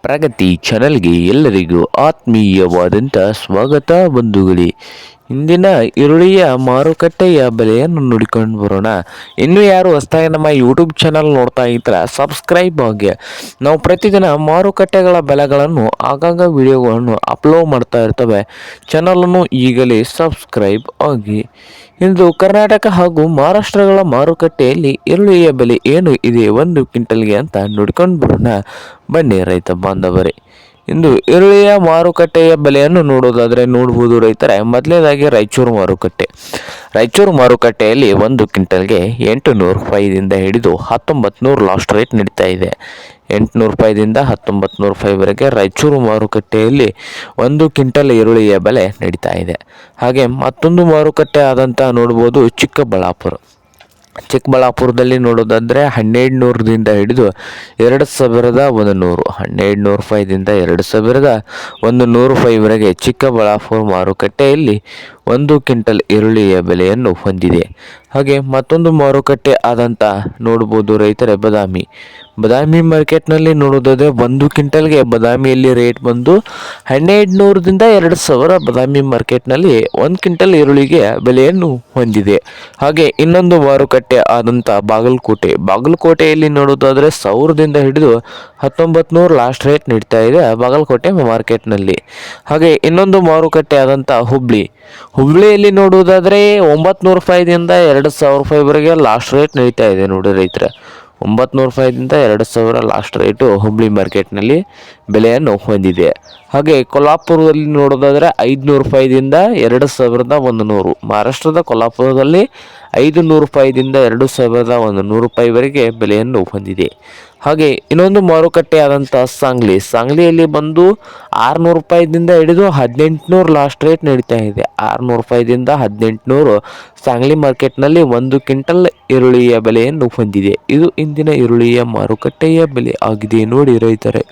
ಪ್ರಗತಿ ಚಾನಲ್ಗೆ ಎಲ್ಲರಿಗೂ ಆತ್ಮೀಯವಾದಂಥ ಸ್ವಾಗತ ಬಂಧುಗಳೇ. ಇಂದಿನ ಈರುಳ್ಳಿಯ ಮಾರುಕಟ್ಟೆಯ ಬೆಲೆಯನ್ನು ನೋಡಿಕೊಂಡು ಬರೋಣ. ಇನ್ನೂ ಯಾರು ಹೊಸದಾಗಿ ನಮ್ಮ ಯೂಟ್ಯೂಬ್ ಚಾನಲ್ ನೋಡ್ತಾ ಇದ್ರೆ ಸಬ್ಸ್ಕ್ರೈಬ್ ಆಗಿ. ನಾವು ಪ್ರತಿದಿನ ಮಾರುಕಟ್ಟೆಗಳ ಬೆಲೆಗಳನ್ನು ಆಗಾಗ ವಿಡಿಯೋಗಳನ್ನು ಅಪ್ಲೋಡ್ ಮಾಡ್ತಾ ಇರ್ತವೆ. ಚಾನಲನ್ನು ಈಗಲೇ ಸಬ್ಸ್ಕ್ರೈಬ್ ಆಗಿ. ಇಂದು ಕರ್ನಾಟಕ ಹಾಗೂ ಮಹಾರಾಷ್ಟ್ರಗಳ ಮಾರುಕಟ್ಟೆಯಲ್ಲಿ ಈರುಳ್ಳಿಯ ಬೆಲೆ ಏನು ಇದೆ ಒಂದು ಕ್ವಿಂಟಲ್ಗೆ ಅಂತ ನೋಡ್ಕೊಂಡು ಬರೋಣ. ಬನ್ನಿ ರೈತ ಬಾಂಧವರೇ, ಇಂದು ಈರುಳ್ಳಿಯ ಮಾರುಕಟ್ಟೆಯ ಬೆಲೆಯನ್ನು ನೋಡೋದಾದರೆ ನೋಡ್ಬೋದು ರೈತರೆ. ಮೊದಲನೇದಾಗಿ ರಾಯಚೂರು ಮಾರುಕಟ್ಟೆಯಲ್ಲಿ ಒಂದು ಕ್ವಿಂಟಲ್ಗೆ 800 ರೂಪಾಯಿದಿಂದ ಹಿಡಿದು 1900 ಲಾಸ್ಟ್ ರೇಟ್ ನಡೀತಾ ಇದೆ. 800 ರೂಪಾಯಿದಿಂದ 1900 ರೂಪಾಯಿವರೆಗೆ ರಾಯಚೂರು ಮಾರುಕಟ್ಟೆಯಲ್ಲಿ ಒಂದು ಕ್ವಿಂಟಲ್ ಈರುಳ್ಳಿಯ ಬೆಲೆ ನಡೀತಾ ಇದೆ. ಹಾಗೆ ಮತ್ತೊಂದು ಮಾರುಕಟ್ಟೆ ಆದಂಥ ನೋಡ್ಬೋದು ಚಿಕ್ಕಬಳ್ಳಾಪುರದಲ್ಲಿ ನೋಡೋದಾದರೆ 1200ದಿಂದ ಹಿಡಿದು 2100, 1200 ರೂಪಾಯಿದಿಂದ 2100 ರೂಪಾಯಿವರೆಗೆ ಚಿಕ್ಕಬಳ್ಳಾಪುರ ಮಾರುಕಟ್ಟೆಯಲ್ಲಿ ಒಂದು ಕ್ವಿಂಟಲ್ ಈರುಳ್ಳಿಯ ಬೆಲೆಯನ್ನು ಹೊಂದಿದೆ. ಹಾಗೆ ಮತ್ತೊಂದು ಮಾರುಕಟ್ಟೆ ಆದಂಥ ನೋಡ್ಬೋದು ರೈತರೆ ಬದಾಮಿ ಮಾರ್ಕೆಟ್ನಲ್ಲಿ ನೋಡೋದಾದರೆ ಒಂದು ಕ್ವಿಂಟಲ್ಗೆ ಬದಾಮಿಯಲ್ಲಿ ರೇಟ್ ಬಂದು 1200ದಿಂದ 2000 ಬದಾಮಿ ಮಾರ್ಕೆಟ್ನಲ್ಲಿ ಒಂದು ಕ್ವಿಂಟಲ್ ಈರುಳ್ಳಿಗೆ ಬೆಲೆಯನ್ನು ಹೊಂದಿದೆ. ಹಾಗೆ ಇನ್ನೊಂದು ಮಾರುಕಟ್ಟೆ ಆದಂಥ ಬಾಗಲಕೋಟೆಯಲ್ಲಿ ನೋಡೋದಾದರೆ 1000ದಿಂದ ಹಿಡಿದು 1900 ಲಾಸ್ಟ್ ರೇಟ್ ನೀಡ್ತಾ ಇದೆ ಬಾಗಲಕೋಟೆ ಮಾರ್ಕೆಟ್ನಲ್ಲಿ. ಹಾಗೆ ಇನ್ನೊಂದು ಮಾರುಕಟ್ಟೆ ಆದಂಥ ಹುಬ್ಳಿಯಲ್ಲಿ ನೋಡುವುದಾದರೆ 900 ರೂಪಾಯಿದಿಂದ 2000 ರೂಪಾಯಿವರೆಗೆ ಲಾಸ್ಟ್ ರೇಟ್ ನಡೀತಾ ಇದೆ ನೋಡಿ ರೈತರೆ. 900 ರೂಪಾಯಿದಿಂದ 2000 ಲಾಸ್ಟ್ ರೇಟು ಹುಬ್ಳಿ ಮಾರ್ಕೆಟ್ನಲ್ಲಿ ಬೆಲೆಯನ್ನು ಹೊಂದಿದೆ. ಹಾಗೆ ಕೊಲ್ಹಾಪುರದಲ್ಲಿ ನೋಡೋದಾದರೆ 500 ರೂಪಾಯಿದಿಂದ 2100, ಮಹಾರಾಷ್ಟ್ರದ ಕೊಲ್ಹಾಪುರದಲ್ಲಿ 500 ರೂಪಾಯಿದಿಂದ 2100 ರೂಪಾಯಿವರೆಗೆ ಬೆಲೆಯನ್ನು ಹೊಂದಿದೆ. ಹಾಗೆ ಇನ್ನೊಂದು ಮಾರುಕಟ್ಟೆ ಆದಂಥ ಸಾಂಗ್ಲಿಯಲ್ಲಿ ಬಂದು 600 ರೂಪಾಯಿದಿಂದ ಹಿಡಿದು 1800 ಲಾಸ್ಟ್ ರೇಟ್ ನಡೀತಾ ಇದೆ. 600 ರೂಪಾಯಿದಿಂದ 1800 ಸಾಂಗ್ಲಿ ಮಾರ್ಕೆಟ್ನಲ್ಲಿ ಒಂದು ಕ್ವಿಂಟಲ್ ಈರುಳ್ಳಿಯ ಬೆಲೆಯನ್ನು ಹೊಂದಿದೆ. ಇದು ಇಂದಿನ ಈರುಳ್ಳಿಯ ಮಾರುಕಟ್ಟೆಯ ಬೆಲೆ ಆಗಿದೆ ನೋಡಿ ರೈತರೆ.